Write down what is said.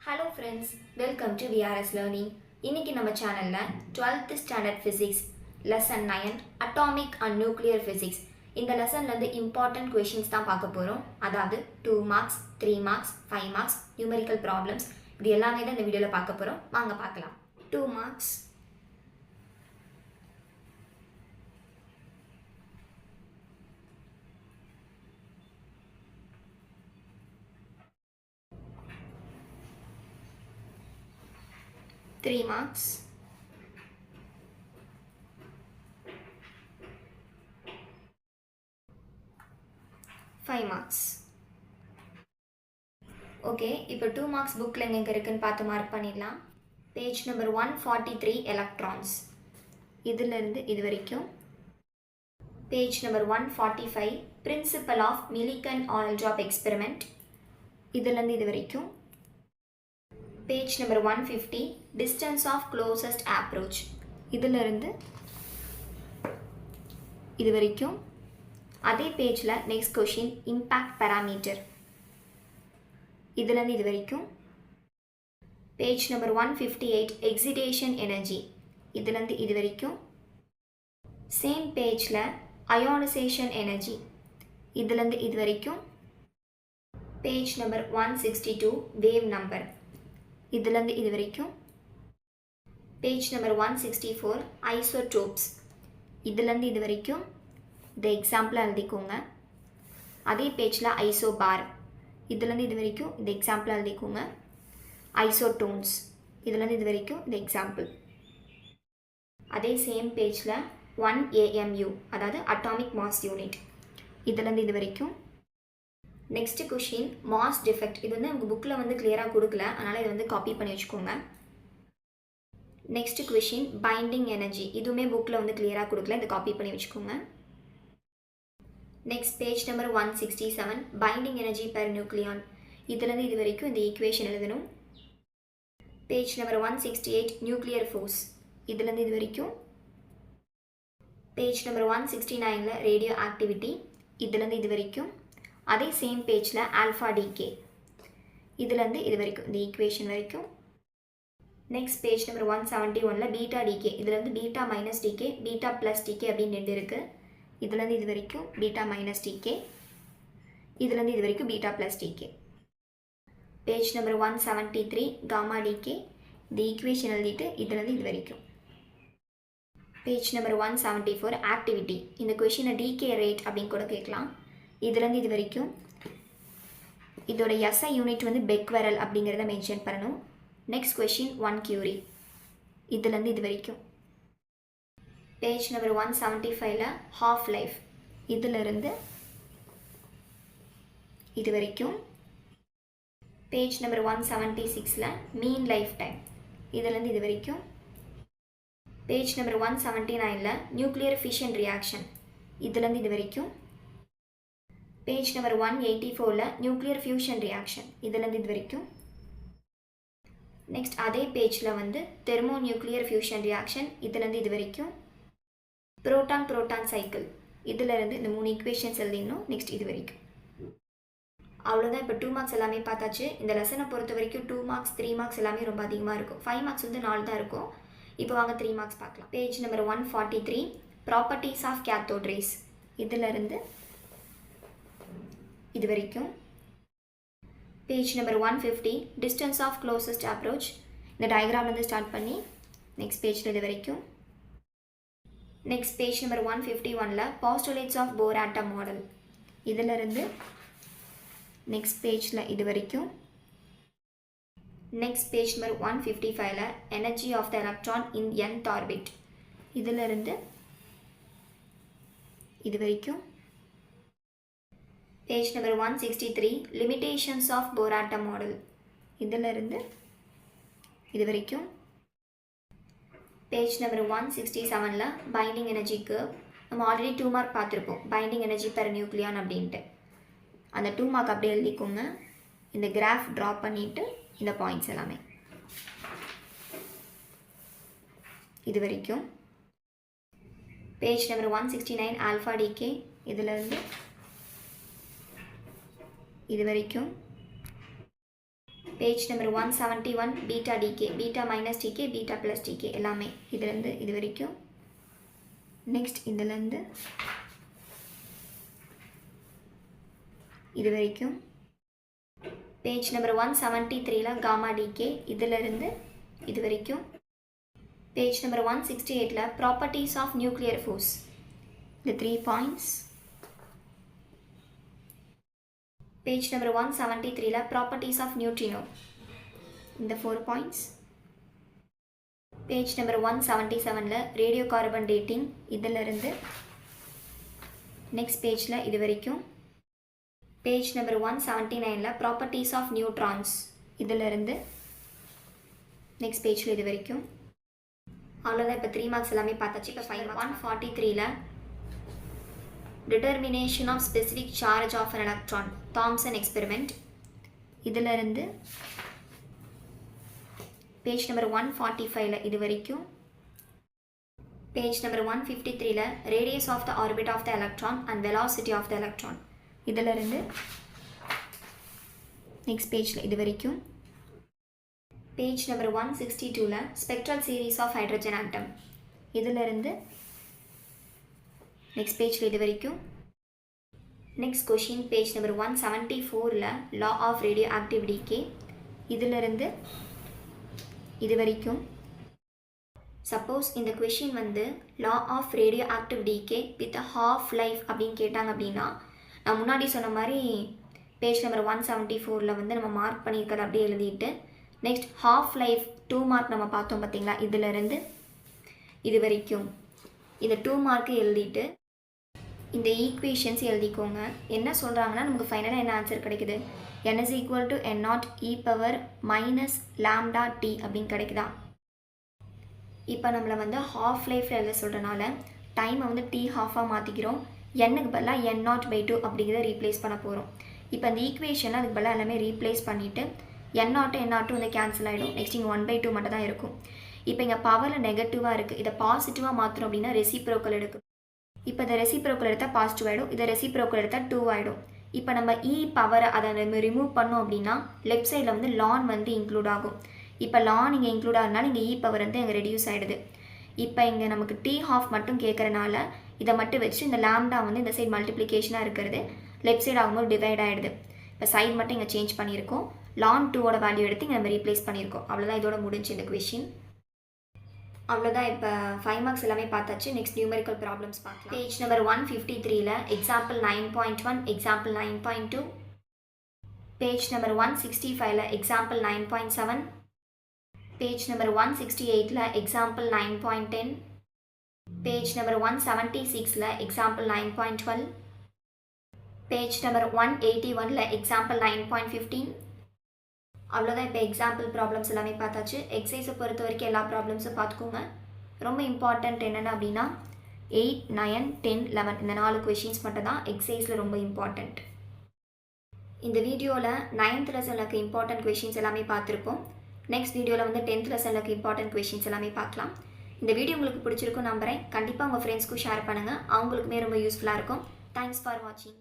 Hello friends, welcome to VRS Learning. இன்னைக்கு நம்ம சேனல்ல 12th standard physics lesson 9 atomic and nuclear physics இந்த லெசன்ல இருந்து இம்பார்ட்டன்ட் क्वेश्चंस தான் பார்க்க போறோம். அதாவது 2 marks, 3 marks, 5 marks, numerical problems இது எல்லாமே தான் இந்த வீடியோல பார்க்க போறோம். வாங்க பார்க்கலாம். 2 மார்க்ஸ் 3 marks, 5 marks. ஓகே, இப்போ 2 marks புக்கில் எங்கே இருக்குன்னு பார்த்து மார்க் பண்ணிடலாம். பேஜ் நம்பர் 143 எலக்ட்ரான்ஸ் இதிலிருந்து இது வரைக்கும். Page number 145 principle of Millikan oil drop experiment இதிலிருந்து இது வரைக்கும். Page number 150 distance of closest approach இதிலிருந்து இது வரைக்கும். அதே பேஜில் நெக்ஸ்ட் கொஷின் இம்பேக்ட் பேராமீட்டர் இதிலிருந்து இது வரைக்கும். பேஜ் நம்பர் 158 எக்ஸிடேஷன் எனர்ஜி இதிலிருந்து இது வரைக்கும். சேம் பேஜில் அயோனைசேஷன் எனர்ஜி இதிலிருந்து இது வரைக்கும். பேஜ் நம்பர் 162 வேவ் நம்பர் இதிலிருந்து இது வரைக்கும். பேஜ் நம்பர் 164 ஐசோடோப்ஸ் இதிலிருந்து இது வரைக்கும். இந்த எக்ஸாம்பிளாக எழுதிக்கோங்க. அதே பேஜில் ஐசோபார் இதிலிருந்து இது வரைக்கும். இந்த எக்ஸாம்பிளாக எழுதிக்கோங்க. ஐசோடோன்ஸ் இதிலிருந்து இது வரைக்கும். இந்த எக்ஸாம்பிள். அதே சேம் பேஜில் 1 AMU அதாவது அட்டாமிக் மாஸ் யூனிட் இதிலிருந்து இது வரைக்கும். Next question mass defect. இது வந்து உங்கள் புக்கில் வந்து கிளியராக கொடுக்கல, அதனால் இதை வந்து காப்பி பண்ணி வச்சுக்கோங்க. Next question binding energy. இதுவுமே புக்கில் வந்து கிளியராக கொடுக்கல, இதை காப்பி பண்ணி வச்சுக்கோங்க. Next page number 167 binding energy per nucleon இதுலேருந்து இது வரைக்கும் இந்த ஈக்குவேஷன் எழுதணும். பேஜ் நம்பர் 168 நியூக்ளியர் ஃபோர்ஸ் இதுலேருந்து இது வரைக்கும். பேஜ் நம்பர் 169 ரேடியோ ஆக்டிவிட்டி இதுலேருந்து இது வரைக்கும். அதே சேம் பேஜில் ஆல்ஃபா டிகே இதுலேருந்து இது வரைக்கும் இந்த ஈக்குவேஷன் வரைக்கும். Next page number 171 beta d k இதுலேருந்து beta minus decay beta plus d k அப்படின்னு ரெண்டு இருக்குது. இதுலேருந்து இது வரைக்கும் பீட்டா மைனஸ் டிகே இதுலேருந்து இது வரைக்கும் beta plus decay. Page number 173 gamma decay இந்த ஈக்குவேஷன் எழுதிட்டு இதுலேருந்து இது வரைக்கும். Page number 174 activity. இந்த கொஷினை டிகே ரேட் அப்படின்னு கூட கேட்கலாம். இதுலேருந்து இது வரைக்கும். இதோட எஸ்ஐ யூனிட் வந்து பெக்வெரல் அப்படிங்கிறத மென்ஷன் பண்ணணும். நெக்ஸ்ட் கொஷின் 1 கியூரி இதுலேருந்து இது வரைக்கும். பேஜ் நம்பர் 175 ஹாஃப் லைஃப் இதிலிருந்து இது வரைக்கும். பேஜ் நம்பர் 176 மீன் லைஃப் டைம் இதுலேருந்து இது வரைக்கும். Page number 179 nuclear fission reaction இதுலேருந்து இது வரைக்கும். Page number 184 nuclear fusion reaction இதுலேருந்து இது வரைக்கும். நெக்ஸ்ட் அதே பேஜில் வந்து தெர்மோ நியூக்ளியர் ஃபியூஷன் ரியாக்ஷன் இதுலேருந்து இது வரைக்கும். புரோட்டான் புரோட்டான் சைக்கிள் இதிலேருந்து இந்த 3 ஈக்குவேஷன்ஸ் எழுதிடணும். நெக்ஸ்ட் இது வரைக்கும். அவ்வளோதான். இப்போ 2 மார்க்ஸ் எல்லாமே பார்த்தாச்சு. இந்த லெசனை பொறுத்த வரைக்கும் 2 மார்க்ஸ் 3 மார்க்ஸ் எல்லாமே ரொம்ப அதிகமாக இருக்கும். 5 மார்க்ஸ் வந்து 4 தான் இருக்கும். இப்போ வாங்க 3 மார்க்ஸ் பார்க்கலாம். Page number 143 properties of cathode rays இதிலிருந்து இது வரைக்கும். Page number 150 distance of closest approach இந்த டயக்ராம் வந்து ஸ்டார்ட் பண்ணி நெக்ஸ்ட் பேஜில் இது வரைக்கும். Next page number 151 postulates of Bohr atom model இதிலிருந்து நெக்ஸ்ட் பேஜில் இது வரைக்கும். Next page number 155 energy of the electron in nth orbit இதிலிருந்து இது வரைக்கும். Page number 163 limitations of Bohr atom model இதிலிருந்து இது வரைக்கும். Page number 167 binding energy curve. நம்ம ஆல்ரெடி 2 மார்க் பார்த்துருப்போம், பைண்டிங் எனர்ஜி பெர் நியூக்ளியான் அப்படின்ட்டு. அந்த 2 மார்க் அப்படியே எழுதிக்கோங்க. இந்த கிராஃப் ட்ரா பண்ணிவிட்டு இந்த பாயிண்ட்ஸ் எல்லாமே இது வரைக்கும். பேஜ் நம்பர் 169 ஆல்ஃபா டிகே இதிலிருந்து இது வரைக்கும். Page number 171 beta decay, beta minus decay, beta plus decay எல்லாமே இதுலேருந்து இது வரைக்கும். நெக்ஸ்ட் இதுலேருந்து இது வரைக்கும். பேஜ் நம்பர் 173 காமா டிகே இதிலிருந்து இது வரைக்கும். Page number 168 properties of nuclear force இந்த 3 points. Page number 173 properties of neutrino இந்த 4 points. Page number 177 radio carbon dating இதிலிருந்து நெக்ஸ்ட் பேஜில் இது வரைக்கும். Page number 179 properties of neutrons இதிலிருந்து நெக்ஸ்ட் பேஜில் இது வரைக்கும். அவ்வளோதான். இப்போ 3 மார்க்ஸ் எல்லாமே பார்த்தாச்சு. இப்போ 143 determination of specific charge of an electron Thomson experiment இதிலிருந்து பேஜ் நம்பர் 145 இது வரைக்கும். Page number 153 radius of the orbit of the electron and velocity of the electron இதிலிருந்து நெக்ஸ்ட் பேஜில் இது வரைக்கும். Page number 162 spectral series of hydrogen atom இதிலிருந்து next பேஜில் இது வரைக்கும். Next question page number 174 law of radio active decay இதிலிருந்து இது வரைக்கும். சப்போஸ் இந்த question law of radio active decay with half life அப்படின்னு கேட்டாங்க அப்படின்னா நான் முன்னாடி சொன்ன மாதிரி பேஜ் நம்பர் 174 நம்ம மார்க் பண்ணியிருக்கிறது அப்படியே எழுதிட்டு நெக்ஸ்ட் ஹாஃப் லைஃப் 2 மார்க் நம்ம பார்த்தோம் பார்த்தீங்களா இதிலிருந்து இது வரைக்கும் இந்த 2 மார்க்கு எழுதிட்டு இந்த ஈக்குவேஷன்ஸ் எழுதிக்கோங்க. என்ன சொல்கிறாங்கன்னா நமக்கு ஃபைனலாக என்ன ஆன்சர் கிடைக்குது, n is equal to n0 e power minus lambda t அப்படின்னு கிடைக்குதா. இப்போ நம்மளை ஹாஃப் லைஃப்பில் எழுத சொல்கிறனால டைமை t ஹாஃபாக மாற்றிக்கிறோம். என்னுக்கு பதிலாக n0/2 அப்படிங்கிறத ரீப்ளேஸ் பண்ண போகிறோம். இப்போ அந்த ஈக்குவேஷனில் அதுக்கு பதிலாக எல்லாமே ரீப்ளேஸ் பண்ணிவிட்டு n0 கேன்சல் ஆகிடும். நெக்ஸ்ட் இங்கே 1/2 மட்டும் தான் இருக்கும். இப்போ இங்கே பவரில் நெகட்டிவாக இருக்குது, இதை பாசிட்டிவாக மாற்றணும் அப்படின்னா ரெசிப்ரோக்கல் எடுக்கும். இப்போ இதை ரெசிப்ரோக்கல் எடுத்தால் பாசிட்டிவ் ஆகிடும், இதை ரெசிப்ரோக்கல் எடுத்தால் 2 ஆகிடும். இப்போ நம்ம பவரை அதை நம்ம ரிமூவ் பண்ணோம் அப்படின்னா லெஃப்ட் சைடில் லான் இன்க்ளூட் ஆகும். இப்போ லான் இங்கே இன்க்ளூட் ஆகிறதுனால இங்கே பவர் இங்கே ரெடியூஸ் ஆகிடுது. இப்போ இங்கே நமக்கு t½ மட்டும் கேட்குறனால இதை மட்டும் வச்சு இந்த லாம்டா இந்த சைடு மல்டிப்ளிகேஷனாக இருக்கிறது லெஃப்ட் சைடு ஆகும்போது டிவைட் ஆகிடுது. இப்போ சைடு மட்டும் இங்கே சேஞ்ச் பண்ணியிருக்கோம். ln 2ஓட வேல்யூ எடுத்து இங்கே நம்ம ரீப்ளேஸ் பண்ணியிருக்கோம். அவ்வளோதான், இதோட முடிஞ்சு இந்த கொஷின். அவ்வளோதான். இப்போ 5 மார்க்ஸ் எல்லாமே பார்த்தாச்சு. நெக்ஸ்ட் நியூமெரிக்கல் ப்ராப்ளம்ஸ் பார்க்கலாம். Page number 153 example 9.1 example 9.2. Page number 165 example 9.7. Page number 168 example 9.10. Page number 176 example 9.12. Page number 181 example 9.15. அவ்வளோதான். இப்போ எக்ஸாம்பிள் ப்ராப்ளம்ஸ் எல்லாமே பார்த்தாச்சு. எக்ஸசைஸை பொறுத்த வரைக்கும் எல்லா ப்ராப்ளம்ஸும் பார்த்துக்கோங்க. ரொம்ப இம்பார்ட்டண்ட் என்னென்ன அப்படின்னா 8, 9, 10, 11 இந்த 4 கொஷின்ஸ் மட்டும் தான் எக்ஸசைஸில் ரொம்ப இம்பார்ட்டண்ட். இந்த வீடியோவில் 9th லெசனுக்கு இம்பார்ட்டன்ட் கொஷின்ஸ் எல்லாமே பார்த்துருப்போம். நெக்ஸ்ட் வீடியோவில் 10th லெசனுக்கு இம்பார்ட்டன்ட் கொஷின்ஸ் எல்லாமே பார்க்கலாம். இந்த வீடியோ உங்களுக்கு பிடிச்சிருக்கும் நம்புறேன். கண்டிப்பாக உங்கள் ஃப்ரெண்ட்ஸ்க்கும் ஷேர் பண்ணுங்கள், அவங்களுக்குமே ரொம்ப யூஸ்ஃபுல்லாக இருக்கும். தேங்க்ஸ் ஃபார் வாட்சிங்.